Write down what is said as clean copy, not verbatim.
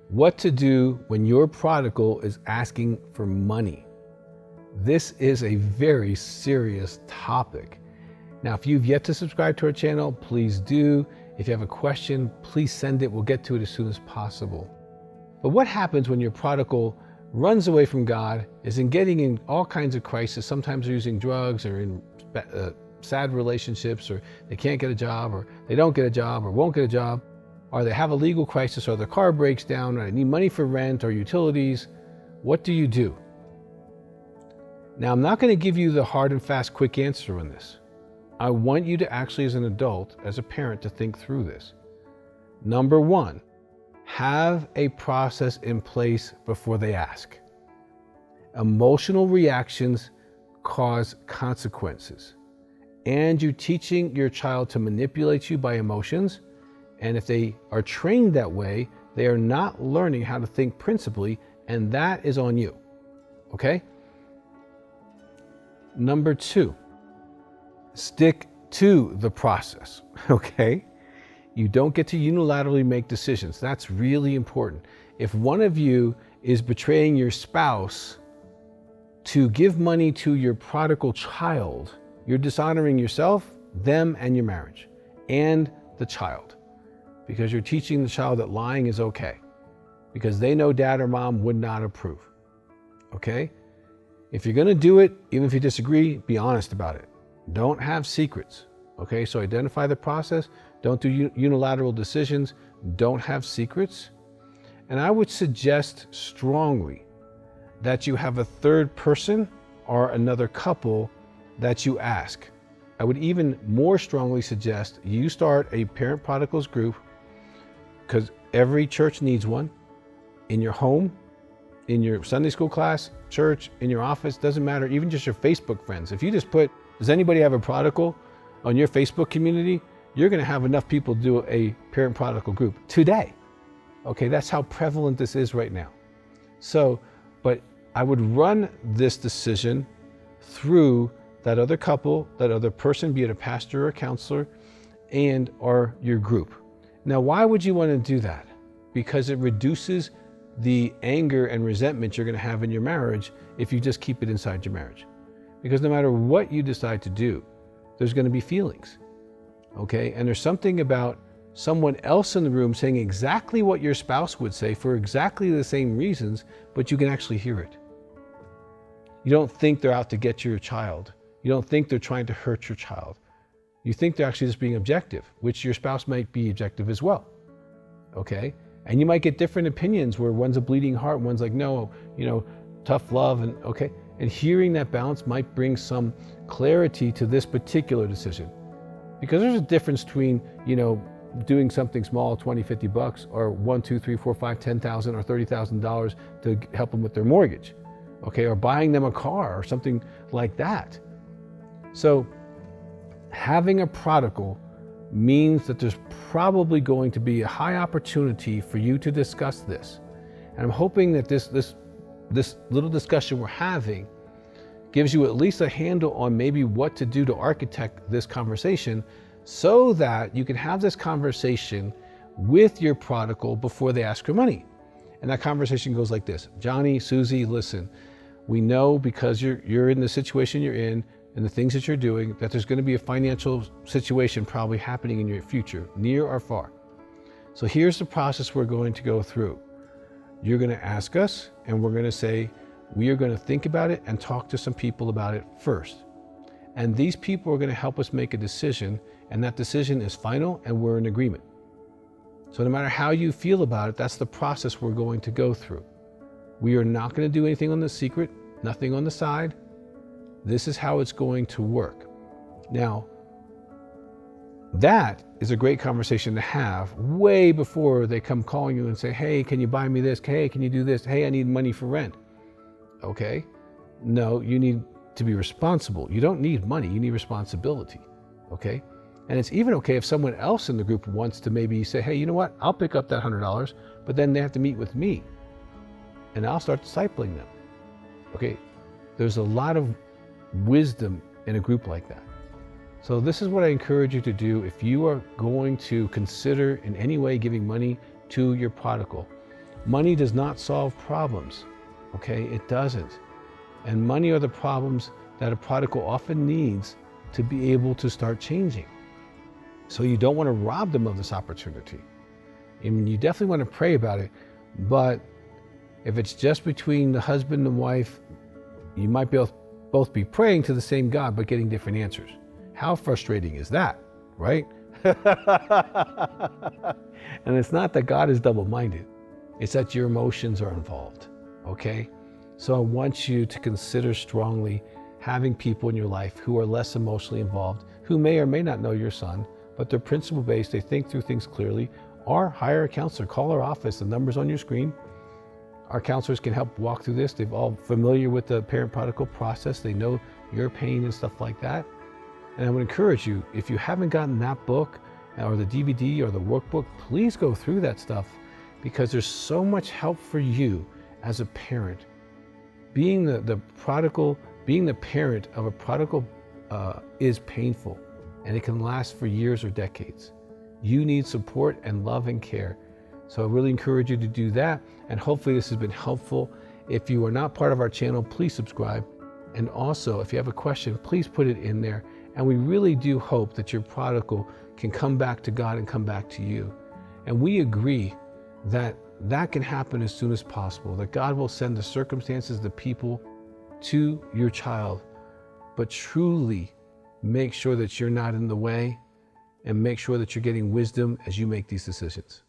What to do when your prodigal is asking for money. This is a very serious topic. Now, if you've yet to subscribe to our channel, please do. If you have a question, please send it. We'll get to it as soon as possible. But what happens when your prodigal runs away from God, is getting in all kinds of crises? Sometimes they're using drugs or in sad relationships, or they can't get a job, or they don't get a job, or won't get a job, or they have a legal crisis, or their car breaks down, or they need money for rent or utilities. What do you do? Now, I'm not going to give you the hard and fast quick answer on this. I want you to actually, as an adult, as a parent, to think through this. Number one, have a process in place before they ask. Emotional reactions cause consequences. And you're teaching your child to manipulate you by emotions. And if they are trained that way, they are not learning how to think principally, and that is on you. Okay? Number two, stick to the process. Okay? You don't get to unilaterally make decisions. That's really important. If one of you is betraying your spouse to give money to your prodigal child, you're dishonoring yourself, them, and your marriage, and the child, because you're teaching the child that lying is okay, because they know dad or mom would not approve. Okay? If you're going to do it, even if you disagree, be honest about it. Don't have secrets. Okay? So identify the process. Don't do unilateral decisions. Don't have secrets. And I would suggest strongly that you have a third person or another couple that you ask. I would even more strongly suggest you start a parent prodigals group, because every church needs one. In your home, in your Sunday school class, church, in your office, doesn't matter, even just your Facebook friends. If you just put, does anybody have a prodigal on your Facebook community, you're going to have enough people to do a parent prodigal group today. Okay, that's how prevalent this is right now. So, but I would run this decision through that other couple, that other person, be it a pastor or a counselor, and or your group. Now, why would you want to do that? Because it reduces the anger and resentment you're going to have in your marriage if you just keep it inside your marriage. Because no matter what you decide to do, there's going to be feelings. Okay? And there's something about someone else in the room saying exactly what your spouse would say for exactly the same reasons, but you can actually hear it. You don't think they're out to get your child. You don't think they're trying to hurt your child. You think they're actually just being objective, which your spouse might be objective as well. Okay? And you might get different opinions where one's a bleeding heart, one's like, no, tough love, and okay. And hearing that balance might bring some clarity to this particular decision. Because there's a difference between, doing something small, 20, 50 bucks, or 1, 2, 3, 4, 5, 10,000 or $30,000 to help them with their mortgage. Okay, or buying them a car or something like that. So having a prodigal means that there's probably going to be a high opportunity for you to discuss this. And I'm hoping that this little discussion we're having gives you at least a handle on maybe what to do to architect this conversation, so that you can have this conversation with your prodigal before they ask for money. And that conversation goes like this: Johnny, Susie, listen, we know because you're in the situation you're in and the things that you're doing, that there's going to be a financial situation probably happening in your future, near or far. So here's the process we're going to go through. You're going to ask us, and we're going to say, we are going to think about it and talk to some people about it first. And these people are going to help us make a decision, and that decision is final, and we're in agreement. So no matter how you feel about it, that's the process we're going to go through. We are not going to do anything on the secret, nothing on the side. This is how it's going to work. Now, that is a great conversation to have way before they come calling you and say, hey, can you buy me this? Hey, can you do this? Hey, I need money for rent. Okay? No, you need to be responsible. You don't need money, you need responsibility. Okay? And it's even okay if someone else in the group wants to maybe say, hey, you know what? I'll pick up that $100, but then they have to meet with me and I'll start discipling them. Okay? There's a lot of wisdom in a group like that. So this is what I encourage you to do if you are going to consider in any way giving money to your prodigal. Money does not solve problems, okay? It doesn't. And money are the problems that a prodigal often needs to be able to start changing. So you don't want to rob them of this opportunity. I mean, you definitely want to pray about it, but if it's just between the husband and wife, you might both be praying to the same God, but getting different answers. How frustrating is that, right? And it's not that God is double-minded. It's that your emotions are involved, okay? So I want you to consider strongly having people in your life who are less emotionally involved, who may or may not know your son, but they're principle-based, they think through things clearly, or hire a counselor. Call our office, the number's on your screen. Our counselors can help walk through this. They're all familiar with the parent prodigal process. They know your pain and stuff like that. And I would encourage you, if you haven't gotten that book or the DVD or the workbook, please go through that stuff, because there's so much help for you as a parent. Being the prodigal, being the parent of a prodigal is painful, and it can last for years or decades. You need support and love and care. So I really encourage you to do that, and hopefully this has been helpful. If you are not part of our channel, please subscribe. And also, if you have a question, please put it in there. And we really do hope that your prodigal can come back to God and come back to you. And we agree that that can happen as soon as possible, that God will send the circumstances, the people to your child. But truly make sure that you're not in the way, and make sure that you're getting wisdom as you make these decisions.